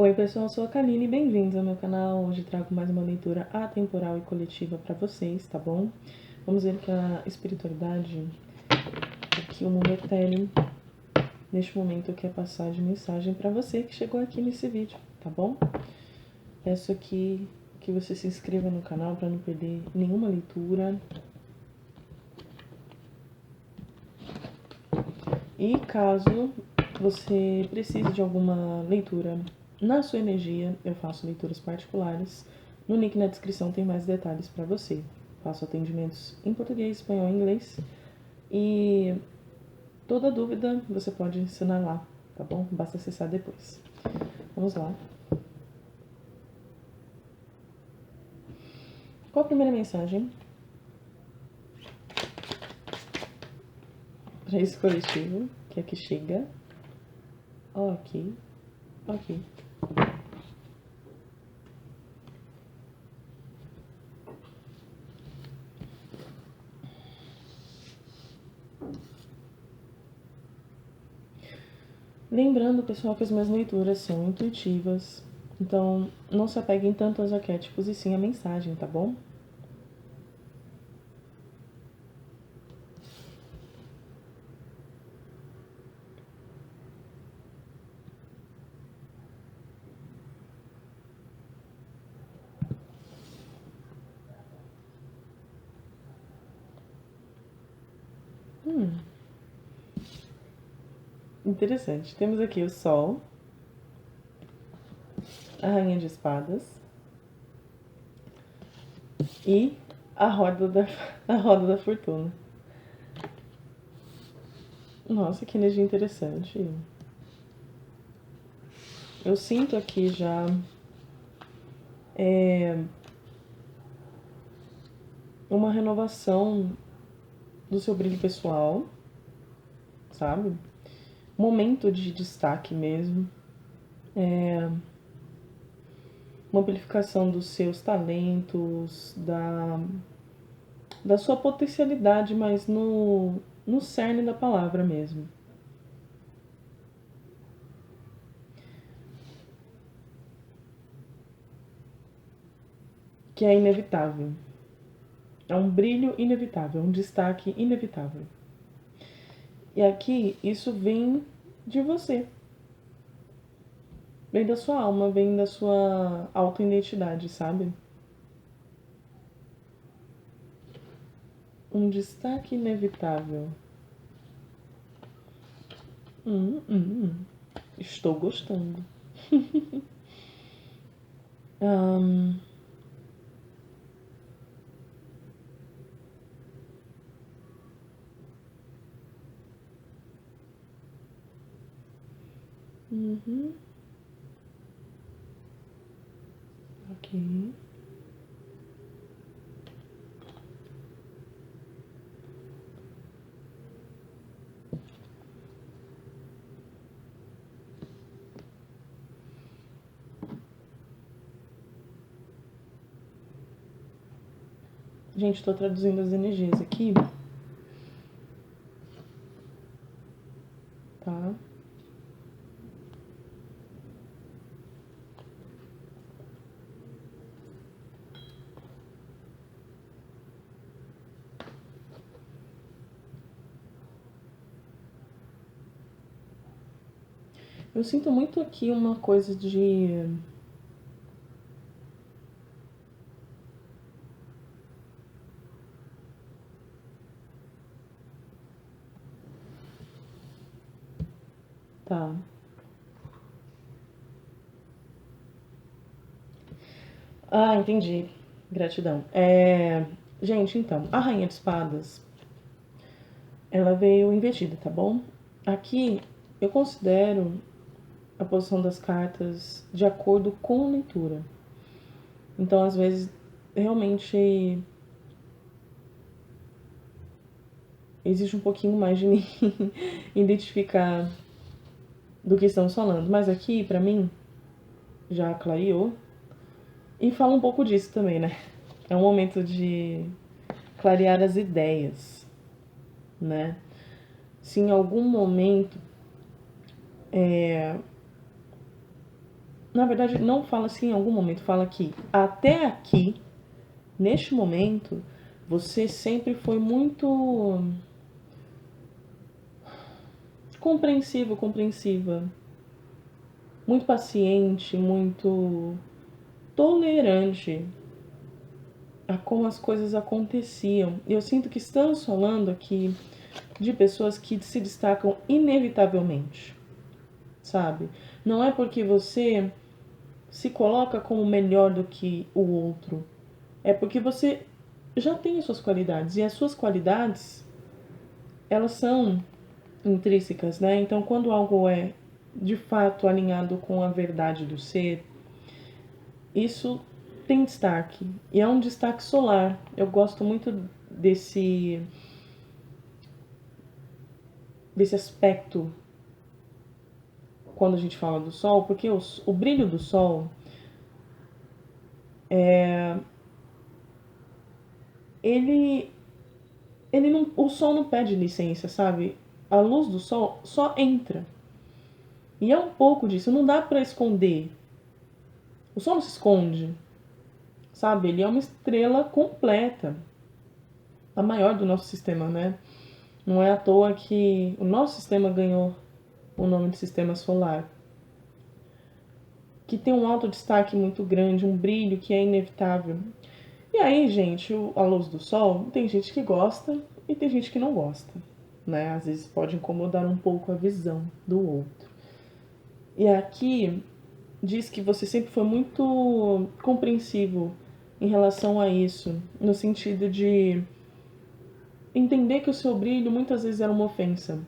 Oi pessoal, eu sou a Kaline, bem-vindos ao meu canal. Hoje trago mais uma leitura atemporal e coletiva para vocês, tá bom? Vamos ver que a espiritualidade, aqui o mundo etéreo, neste momento quer passar de mensagem para você que chegou aqui nesse vídeo, tá bom? Peço aqui que você se inscreva no canal para não perder nenhuma leitura. E caso você precise de alguma leitura na sua energia, eu faço leituras particulares. No link na descrição tem mais detalhes para você. Faço atendimentos em português, espanhol e inglês. E toda dúvida você pode ensinar lá, tá bom? Basta acessar depois. Vamos lá. Qual a primeira mensagem para esse coletivo que aqui chega? Ok. Lembrando, pessoal, que as minhas leituras são intuitivas, então não se apeguem tanto aos arquétipos e sim à mensagem, tá bom? Interessante. Temos aqui o Sol, a Rainha de Espadas e a roda da Fortuna. Nossa, que energia interessante. Eu sinto aqui já uma renovação do seu brilho pessoal, sabe? Momento de destaque mesmo. Uma amplificação dos seus talentos, da sua potencialidade, mas no cerne da palavra mesmo. Que é inevitável. É um brilho inevitável, um destaque inevitável. E aqui, isso vem de você. Vem da sua alma, vem da sua auto-identidade, sabe? Um destaque inevitável. Estou gostando. Ok. Gente, estou traduzindo as energias aqui. Tá? Eu sinto muito aqui uma coisa de... Tá. Ah, entendi. Gratidão. Gente, então, a Rainha de Espadas, ela veio invertida, tá bom? Aqui, eu considero a posição das cartas de acordo com a leitura. Então, às vezes, realmente existe um pouquinho mais de mim identificar do que estamos falando. Mas aqui, pra mim, já clareou. E fala um pouco disso também, né? É um momento de clarear as ideias, né? Se em algum momento Na verdade, não fala assim em algum momento, fala que até aqui, neste momento, você sempre foi muito compreensivo, compreensiva, muito paciente, muito tolerante a como as coisas aconteciam. E eu sinto que estamos falando aqui de pessoas que se destacam inevitavelmente, sabe? Não é porque você se coloca como melhor do que o outro, é porque você já tem as suas qualidades, e as suas qualidades, elas são intrínsecas, né? Então, quando algo é de fato alinhado com a verdade do ser, isso tem destaque, e é um destaque solar. Eu gosto muito desse aspecto quando a gente fala do sol, porque o brilho do sol, ele não, o sol não pede licença, sabe? A luz do sol só entra. E é um pouco disso, não dá pra esconder. O sol não se esconde, sabe? Ele é uma estrela completa, a maior do nosso sistema, né? Não é à toa que o nosso sistema ganhou o nome de sistema solar, que tem um alto destaque muito grande, um brilho que é inevitável. E aí, gente, a luz do sol, tem gente que gosta e tem gente que não gosta, né? Às vezes pode incomodar um pouco a visão do outro. E aqui diz que você sempre foi muito compreensivo em relação a isso, no sentido de entender que o seu brilho muitas vezes era uma ofensa.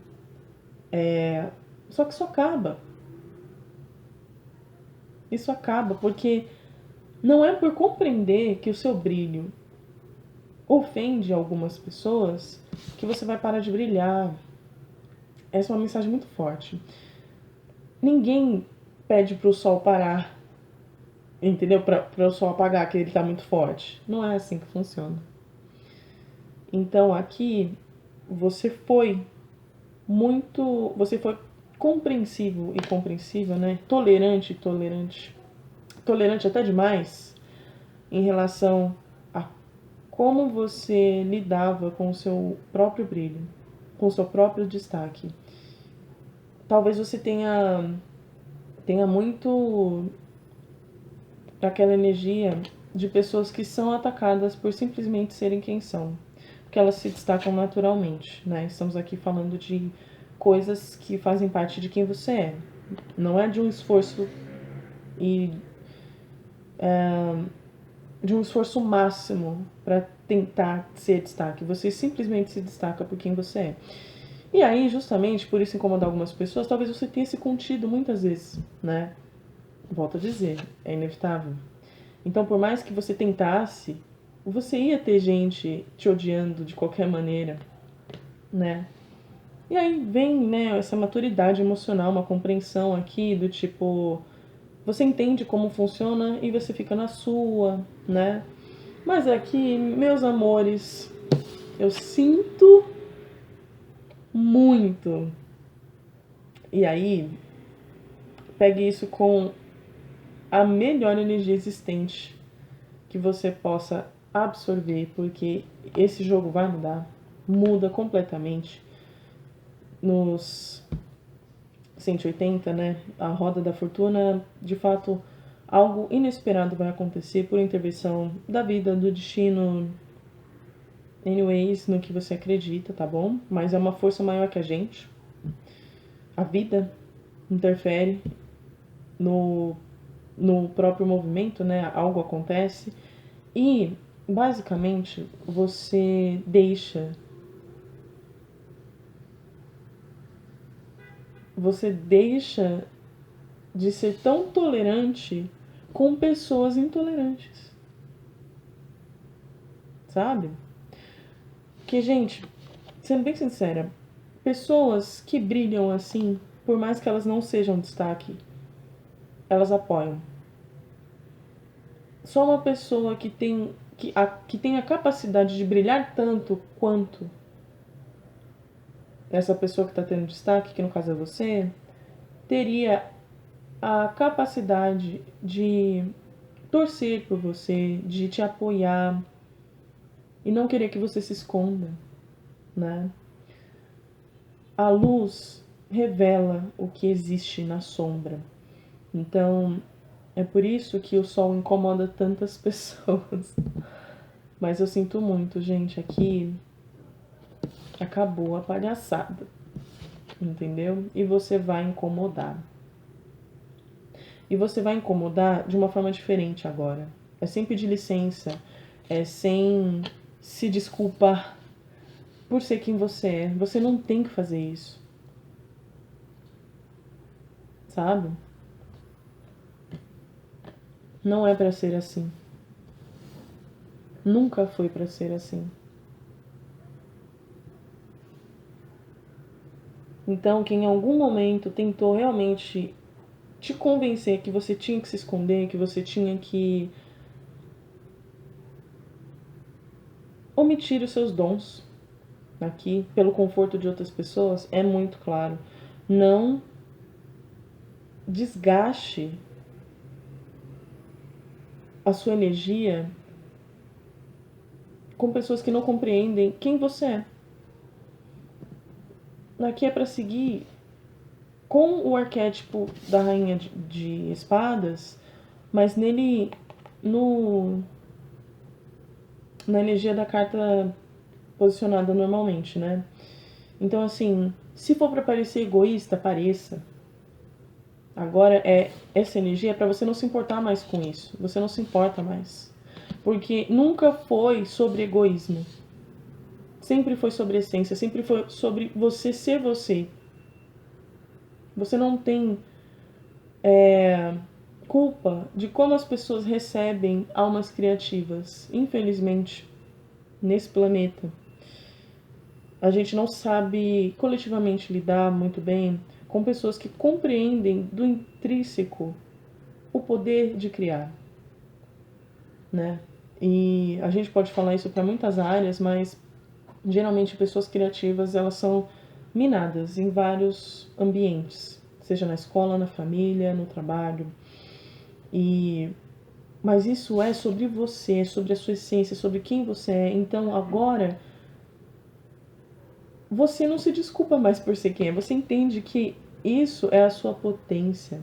Só que isso acaba. Isso acaba porque não é por compreender que o seu brilho ofende algumas pessoas que você vai parar de brilhar. Essa é uma mensagem muito forte. Ninguém pede pro sol parar, entendeu? Para o sol apagar, que ele tá muito forte. Não é assim que funciona. Então aqui você foi compreensivo e compreensiva, né? Tolerante até demais em relação a como você lidava com o seu próprio brilho, com o seu próprio destaque. Talvez você tenha muito aquela energia de pessoas que são atacadas por simplesmente serem quem são, porque elas se destacam naturalmente, né? Estamos aqui falando de coisas que fazem parte de quem você é. Não é de um esforço e de um esforço máximo para tentar ser destaque. Você simplesmente se destaca por quem você é. E aí, justamente por isso incomodar algumas pessoas, talvez você tenha se contido muitas vezes, né? Volto a dizer, é inevitável. Então, por mais que você tentasse, você ia ter gente te odiando de qualquer maneira, né? E aí vem, né, essa maturidade emocional, uma compreensão aqui do tipo, você entende como funciona e você fica na sua, né? Mas aqui, meus amores, eu sinto muito. E aí, pegue isso com a melhor energia existente que você possa absorver, porque esse jogo vai mudar, muda completamente. Nos 180, né, a roda da fortuna, de fato, algo inesperado vai acontecer por intervenção da vida, do destino, anyways, no que você acredita, tá bom? Mas é uma força maior que a gente. A vida interfere no, no próprio movimento, né? Algo acontece e, basicamente, você deixa de ser tão tolerante com pessoas intolerantes, sabe? Porque, gente, sendo bem sincera, pessoas que brilham assim, por mais que elas não sejam destaque, elas apoiam. Só uma pessoa que tem a capacidade de brilhar tanto quanto essa pessoa que está tendo destaque, que no caso é você, teria a capacidade de torcer por você, de te apoiar e não querer que você se esconda, né? A luz revela o que existe na sombra. Então, é por isso que o sol incomoda tantas pessoas. Mas eu sinto muito, gente, aqui acabou a palhaçada, entendeu? E você vai incomodar. E você vai incomodar de uma forma diferente agora. É sem pedir licença, é sem se desculpar por ser quem você é. Você não tem que fazer isso. Sabe? Não é pra ser assim. Nunca foi pra ser assim. Então, que em algum momento tentou realmente te convencer que você tinha que se esconder, que você tinha que omitir os seus dons aqui pelo conforto de outras pessoas, é muito claro. Não desgaste a sua energia com pessoas que não compreendem quem você é. Aqui é para seguir com o arquétipo da rainha de espadas, mas nele no na energia da carta posicionada normalmente, né? Então assim, se for para parecer egoísta, pareça. Agora essa energia é para você não se importar mais com isso. Você não se importa mais. Porque nunca foi sobre egoísmo. Sempre foi sobre essência, sempre foi sobre você ser você. Você não tem culpa de como as pessoas recebem almas criativas. Infelizmente, nesse planeta, a gente não sabe coletivamente lidar muito bem com pessoas que compreendem do intrínseco o poder de criar, né? E a gente pode falar isso para muitas áreas, mas geralmente pessoas criativas, elas são minadas em vários ambientes, seja na escola, na família, no trabalho. Mas isso é sobre você, sobre a sua essência, sobre quem você é. Então agora você não se desculpa mais por ser quem é. Você entende que isso é a sua potência.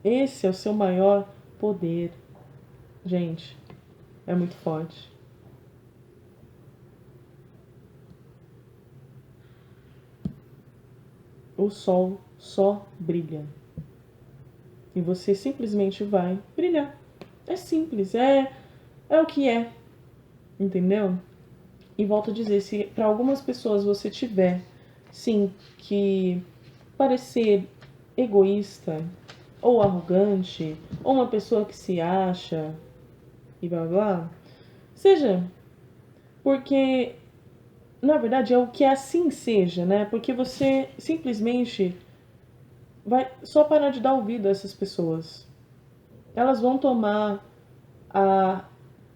Esse é o seu maior poder. Gente, é muito forte. O sol só brilha. E você simplesmente vai brilhar. É simples, é o que é. Entendeu? E volto a dizer, se para algumas pessoas você tiver, sim, que parecer egoísta, ou arrogante, ou uma pessoa que se acha e blá blá, seja, porque na verdade é o que assim seja, né? Porque você simplesmente vai só parar de dar ouvido a essas pessoas. Elas vão tomar a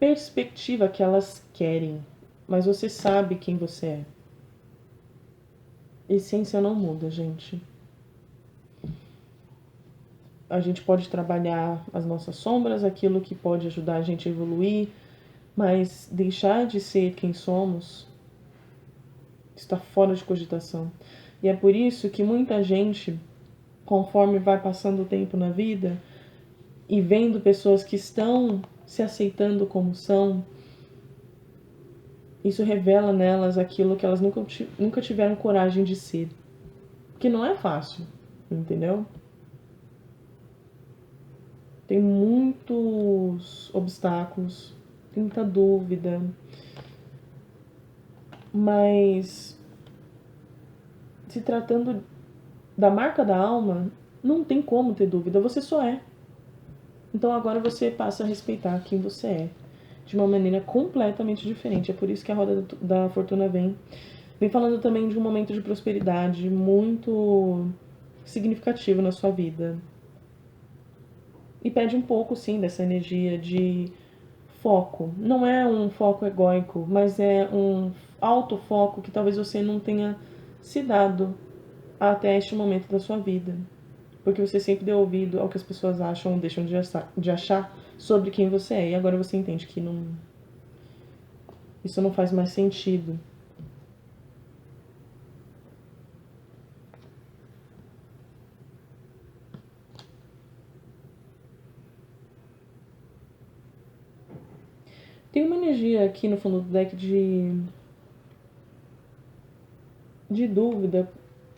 perspectiva que elas querem, mas você sabe quem você é. Essência não muda, gente. A gente pode trabalhar as nossas sombras, aquilo que pode ajudar a gente a evoluir, mas deixar de ser quem somos está fora de cogitação. E é por isso que muita gente, conforme vai passando o tempo na vida e vendo pessoas que estão se aceitando como são, isso revela nelas aquilo que elas nunca tiveram coragem de ser. Que não é fácil, entendeu? Tem muitos obstáculos, tem muita dúvida, mas se tratando da marca da alma, não tem como ter dúvida, você só é. Então agora você passa a respeitar quem você é, de uma maneira completamente diferente. É por isso que a roda da fortuna vem falando também de um momento de prosperidade muito significativo na sua vida. E pede um pouco, sim, dessa energia de foco. Não é um foco egóico, mas é um alto foco que talvez você não tenha se dado até este momento da sua vida. Porque você sempre deu ouvido ao que as pessoas acham ou deixam de achar sobre quem você é. E agora você entende que não, isso não faz mais sentido. Tem uma energia aqui no fundo do deck de dúvida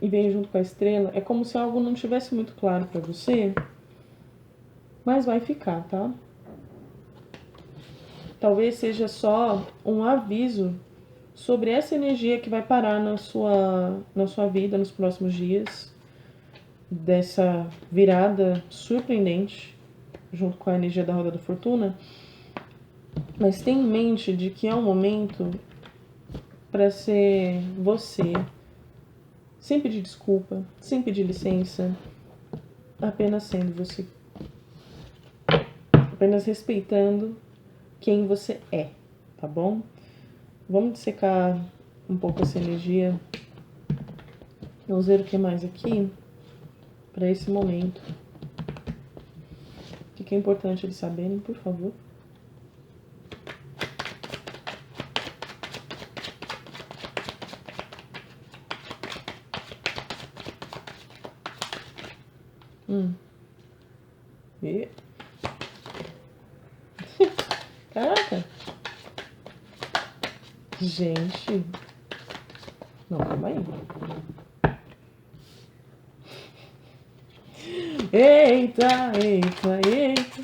e vem junto com a estrela. É como se algo não estivesse muito claro pra você, mas vai ficar, tá? Talvez seja só um aviso sobre essa energia que vai parar na sua vida nos próximos dias, dessa virada surpreendente, junto com a energia da roda da fortuna. Mas tenha em mente de que é um momento para ser você, sem pedir desculpa, sem pedir licença, apenas sendo você, apenas respeitando quem você é, tá bom? Vamos dissecar um pouco essa energia. Vamos ver o que mais aqui para esse momento. O que é importante eles saberem, por favor. E... Caraca! Gente! Não, calma aí. Eita, eita, eita!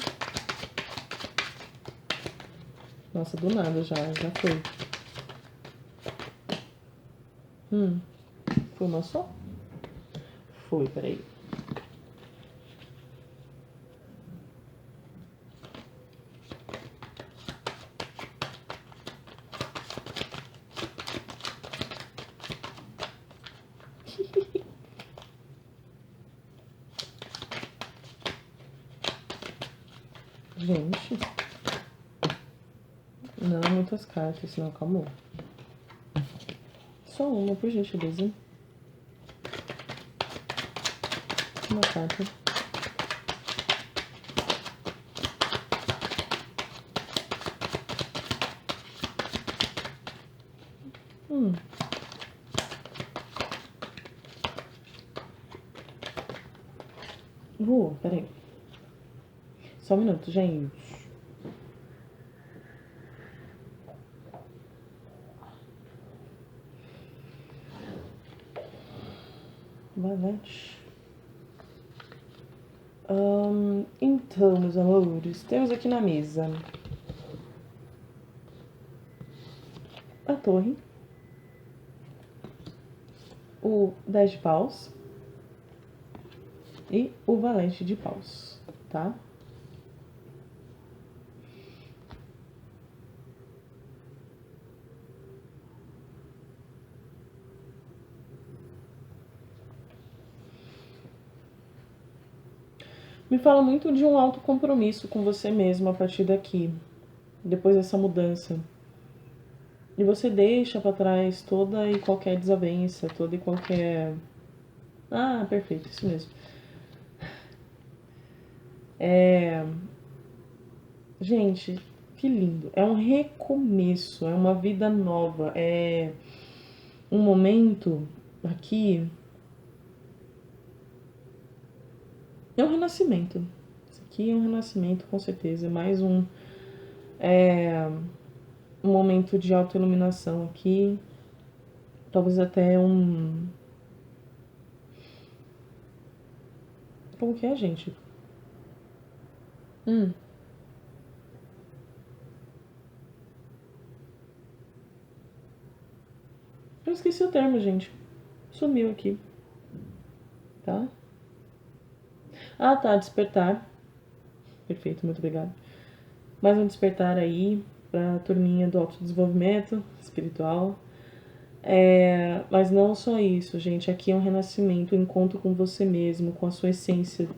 Nossa, do nada já foi. Foi uma só? Foi, peraí. Gente. Não, muitas cartas, não, calma. Só uma, por gentileza. Uma carta. Peraí. Só um minuto, gente. Valete. Então, meus amores, temos aqui na mesa a torre, o 10 de paus e o valete de paus, tá? Me fala muito de um alto compromisso com você mesmo a partir daqui, depois dessa mudança. E você deixa pra trás toda e qualquer desavença, toda e qualquer... Ah, perfeito, isso mesmo. Gente, que lindo. É um recomeço, é uma vida nova, é um momento aqui... É um renascimento. Isso aqui é um renascimento, com certeza. É mais um momento de autoiluminação aqui. Talvez até um... Como que é, gente? Eu esqueci o termo, gente. Sumiu aqui. Tá? Ah, tá. Despertar. Perfeito, muito obrigada. Mais um despertar aí pra turminha do autodesenvolvimento espiritual. Mas não só isso, gente. Aqui é um renascimento, um encontro com você mesmo, com a sua essência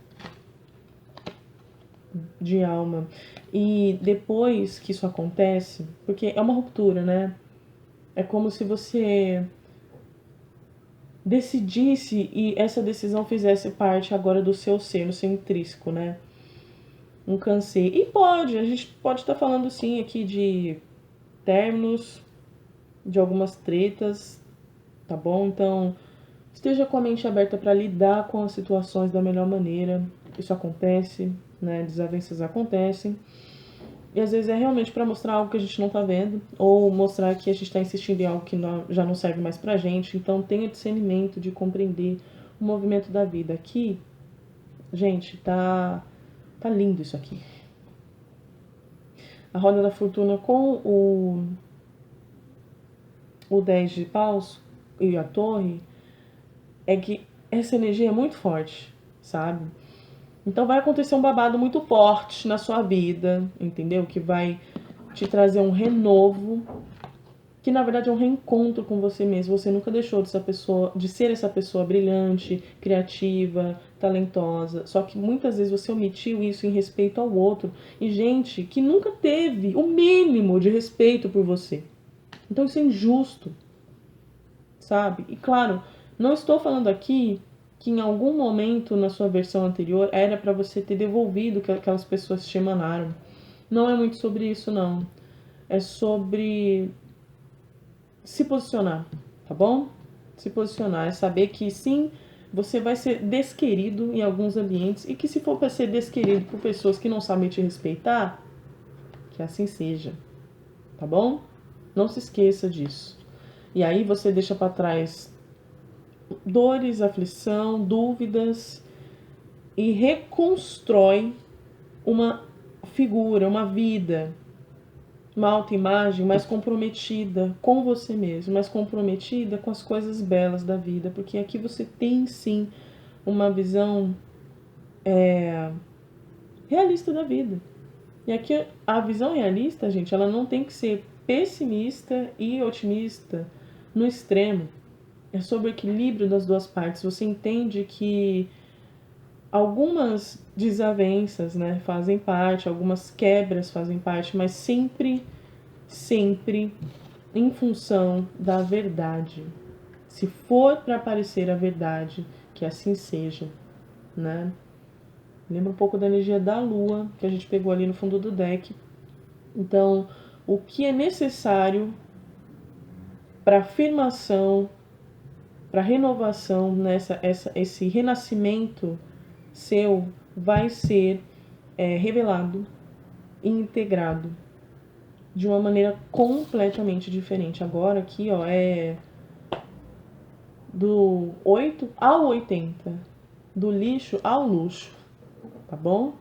de alma. E depois que isso acontece, porque é uma ruptura, né? É como se você decidisse e essa decisão fizesse parte agora do seu ser, no seu intrínseco, né? Um câncer. E a gente pode estar falando sim aqui de términos, de algumas tretas, tá bom? Então, esteja com a mente aberta para lidar com as situações da melhor maneira. Isso acontece, né? Desavenças acontecem. E às vezes é realmente para mostrar algo que a gente não tá vendo, ou mostrar que a gente está insistindo em algo que já não serve mais pra gente. Então tenha discernimento de compreender o movimento da vida. Aqui, gente, tá lindo isso aqui. A roda da fortuna com o 10 de paus e a torre, é que essa energia é muito forte, sabe? Então vai acontecer um babado muito forte na sua vida, entendeu? Que vai te trazer um renovo, que na verdade é um reencontro com você mesmo. Você nunca deixou de ser essa pessoa brilhante, criativa, talentosa. Só que muitas vezes você omitiu isso em respeito ao outro. E gente que nunca teve o mínimo de respeito por você. Então isso é injusto, sabe? E claro, não estou falando aqui que em algum momento na sua versão anterior era para você ter devolvido o que aquelas pessoas te emanaram. Não é muito sobre isso, não. É sobre se posicionar, tá bom? Se posicionar é saber que sim, você vai ser desquerido em alguns ambientes e que se for para ser desquerido por pessoas que não sabem te respeitar, que assim seja, tá bom? Não se esqueça disso. E aí você deixa para trás dores, aflição, dúvidas e reconstrói uma figura, uma vida, uma autoimagem mais comprometida com você mesmo, mais comprometida com as coisas belas da vida, porque aqui você tem sim uma visão realista da vida. E aqui a visão realista, gente, ela não tem que ser pessimista e otimista no extremo. É sobre o equilíbrio das duas partes. Você entende que algumas desavenças, né, fazem parte, algumas quebras fazem parte, mas sempre, sempre em função da verdade. Se for para aparecer a verdade, que assim seja, né? Lembra um pouco da energia da lua que a gente pegou ali no fundo do deck. Então, o que é necessário para afirmação, para renovação, esse renascimento seu vai ser revelado e integrado de uma maneira completamente diferente. Agora aqui, ó, é do 8 ao 80, do lixo ao luxo, tá bom?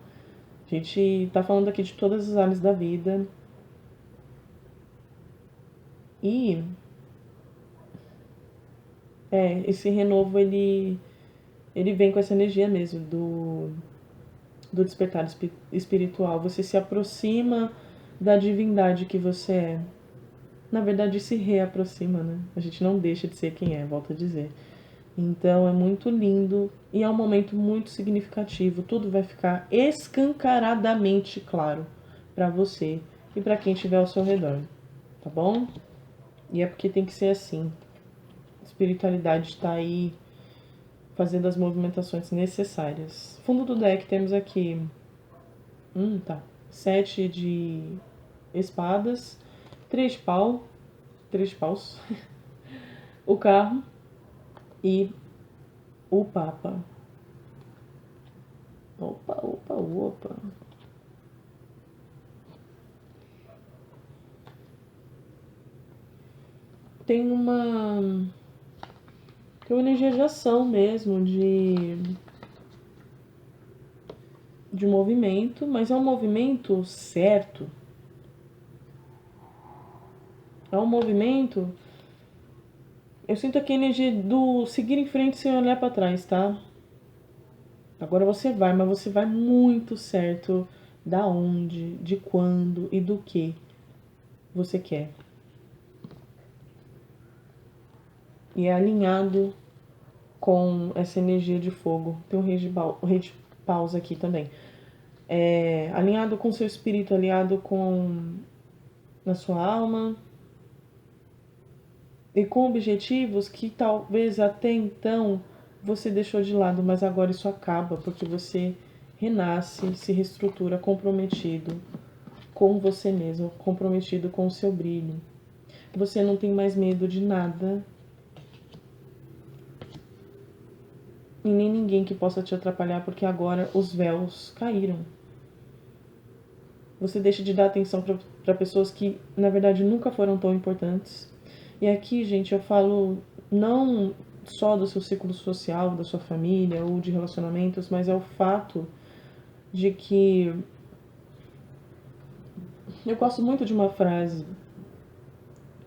A gente tá falando aqui de todas as áreas da vida. E esse renovo ele vem com essa energia mesmo do despertar espiritual. Você se aproxima da divindade que você é. Na verdade, se reaproxima, né? A gente não deixa de ser quem é, volto a dizer. Então é muito lindo e é um momento muito significativo. Tudo vai ficar escancaradamente claro para você e para quem estiver ao seu redor, tá bom? E é porque tem que ser assim. A espiritualidade está aí fazendo as movimentações necessárias. Fundo do deck temos aqui, tá, 7 de espadas, 3 pau, 3 paus, o carro e o papa. Opa, opa, opa. Tem uma energia de ação mesmo, de movimento, mas é um movimento certo. É um movimento. Eu sinto aqui a energia do seguir em frente sem olhar para trás, tá? Agora você vai, mas você vai muito certo da onde, de quando e do que você quer. E é alinhado com essa energia de fogo. Tem o rei de paus aqui também. É alinhado com seu espírito, alinhado com a sua alma. e com objetivos que talvez até então você deixou de lado, mas agora isso acaba porque você renasce, se reestrutura comprometido com você mesmo, comprometido com o seu brilho. Você não tem mais medo de nada e nem ninguém que possa te atrapalhar, porque agora os véus caíram. Você deixa de dar atenção para pessoas que, na verdade, nunca foram tão importantes. E aqui, gente, eu falo não só do seu ciclo social, da sua família ou de relacionamentos, mas é o fato de que eu gosto muito de uma frase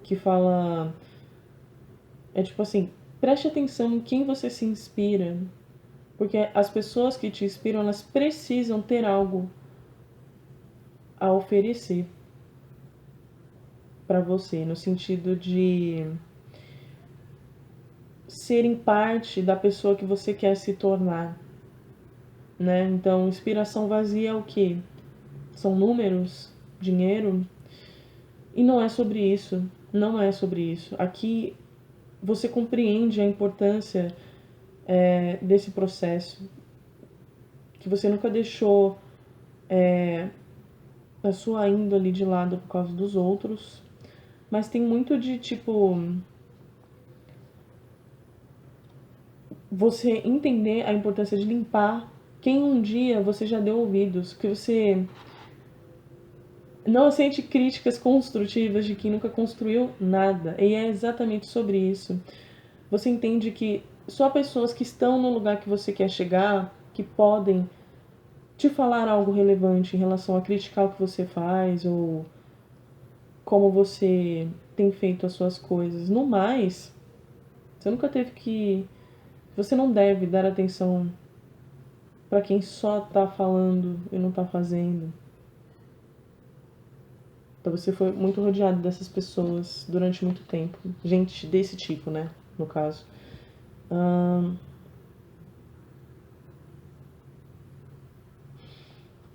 que fala, é tipo assim, preste atenção em quem você se inspira, porque as pessoas que te inspiram, elas precisam ter algo a oferecer para você, no sentido de serem parte da pessoa que você quer se tornar, né? Então, inspiração vazia é o quê? São números, dinheiro, e não é sobre isso, não é sobre isso. Aqui você compreende a importância desse processo, que você nunca deixou a sua índole de lado por causa dos outros, mas tem muito de tipo você entender a importância de limpar quem um dia você já deu ouvidos, que você não aceite críticas construtivas de quem nunca construiu nada. E é exatamente sobre isso. Você entende que só pessoas que estão no lugar que você quer chegar, que podem te falar algo relevante em relação a criticar o que você faz ou como você tem feito as suas coisas. No mais, você nunca teve que. Você não deve dar atenção para quem só tá falando e não tá fazendo. Então você foi muito rodeado dessas pessoas durante muito tempo. Gente desse tipo, né? No caso.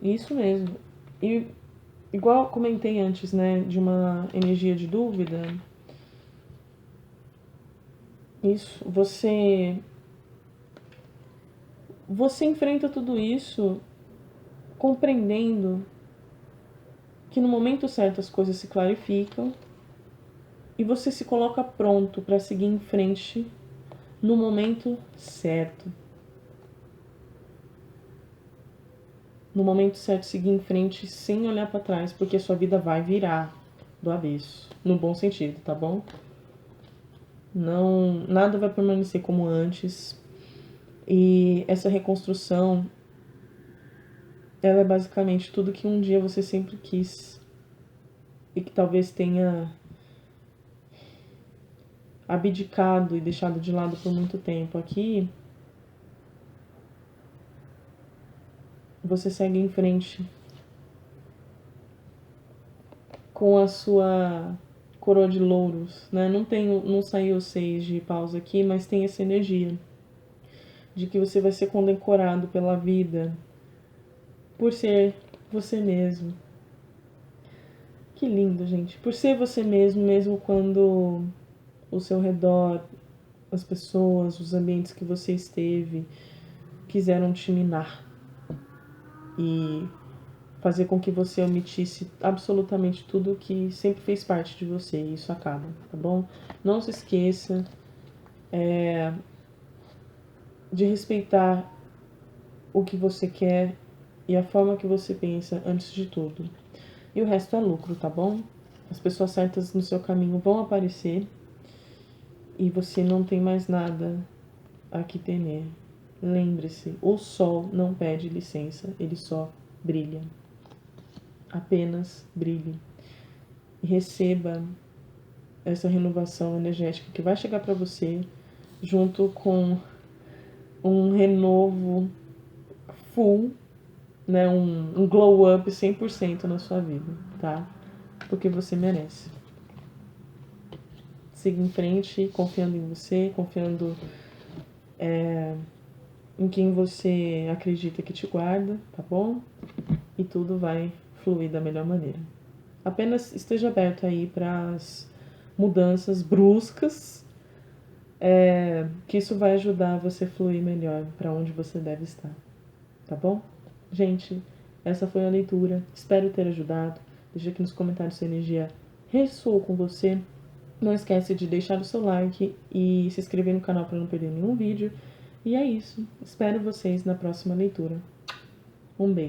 Isso mesmo. E igual comentei antes, né? De uma energia de dúvida. Isso. Você enfrenta tudo isso compreendendo que no momento certo as coisas se clarificam e você se coloca pronto para seguir em frente no momento certo. No momento certo, seguir em frente sem olhar para trás, porque a sua vida vai virar do avesso, no bom sentido, tá bom? Não, nada vai permanecer como antes. E essa reconstrução, ela é basicamente tudo que um dia você sempre quis e que talvez tenha abdicado e deixado de lado por muito tempo. Aqui você segue em frente com a sua coroa de louros, né? Não saiu 6 de pausa aqui, mas tem essa energia de que você vai ser condecorado pela vida por ser você mesmo. Que lindo, gente. Por ser você mesmo, mesmo quando o seu redor, as pessoas, os ambientes que você esteve quiseram te minar e fazer com que você omitisse absolutamente tudo que sempre fez parte de você. E isso acaba, tá bom? Não se esqueça de respeitar o que você quer e a forma que você pensa antes de tudo. E o resto é lucro, tá bom? As pessoas certas no seu caminho vão aparecer e você não tem mais nada a que temer. Lembre-se, o sol não pede licença, ele só brilha. Apenas brilhe. E receba essa renovação energética que vai chegar para você junto com um renovo full, né, um glow up 100% na sua vida, tá? Porque você merece. Siga em frente, confiando em você, confiando em quem você acredita que te guarda, tá bom? E tudo vai fluir da melhor maneira. Apenas esteja aberto aí para as mudanças bruscas, que isso vai ajudar você a fluir melhor para onde você deve estar, tá bom? Gente, essa foi a leitura, espero ter ajudado. Deixa aqui nos comentários se a energia ressoou com você. Não esquece de deixar o seu like e se inscrever no canal para não perder nenhum vídeo. E é isso, espero vocês na próxima leitura. Um beijo.